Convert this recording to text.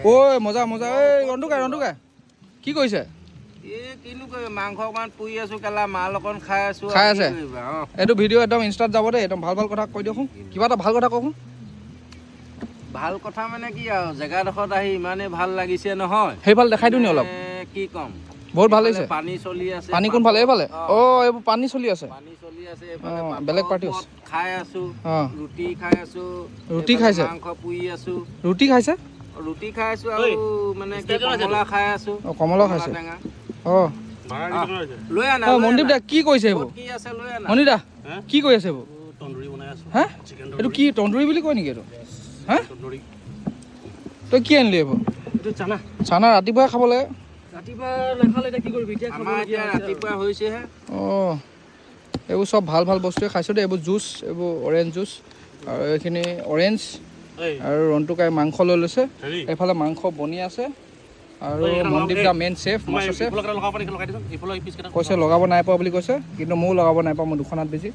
ঐ মজা মজা এই ৰন্ধুকাই কি কৰিছে কিনো কয় মাংস অকমান পুৰি আছো কেলা মাল অকণ খাই আছো খাই আছে এইটো ভিডিঅ' একদম ইনষ্টাত যাব দেই একদম ভাল ভাল কথা কৈ দিয়কচোন কিবা এটা ভাল কথা কওকচোন ভাল কথা মানে কি আৰু জেগাডোখৰত আহি ইমানেই ভাল লাগিছে নহয় সেইফালে দেখাই দিওঁ নি অলপ কি ক'ম বহুত ভাল লাগিছে পানী চলি আছে পানী কোনফালে এইফালে এইবোৰ পানী চলি আছে পানী চলি আছে এইফালে বেলেগ পাৰ্টি আছে খাই আছো অঁ ৰুটি খাই আছো ৰুটি খাইছে মাংস পুৰি আছো ৰুটি খাইছে ৰুটি খাই আছো আৰু মানে কি কমলা খাই আছো কমলা খাইছে অঁ লৈ আনা মনদীপ দা কি কৰিছে এইবোৰ কি আছে লৈ আনা মনদীপ দা কি কৰি আছে এইবোৰ তন্দুৰী বনাই আছো হা এইটো কি তন্দুৰী বুলি কয় নেকি এইটো হা তই কি আনিলি এইবোৰ এইটো চানা চানা ৰাতিপুৱাই খাব লাগে ৰাতিপুৱা নাখালে এতিয়া কি কৰিবি এতিয়া আমাৰ এতিয়া ৰাতিপুৱা হৈছেহে অঁ এইবোৰ চব ভাল ভাল বস্তুৱে খাইছোঁ দেই এইবোৰ জুচ এইবোৰ অৰেঞ্জ জুচ আৰু এইখিনি অৰেঞ্জ আৰু ৰন্টুকাই মাংস লৈ লৈছে এইফালে মাংস বনি আছে আৰু মনদীপ দা মেইন চেফ মাষ্টাৰ চেফ কৈছে লগাব নাই পোৱা বুলি কৈছে কিন্তু ময়ো লগাব নাই পোৱা মোৰ দুখন হাত বেছি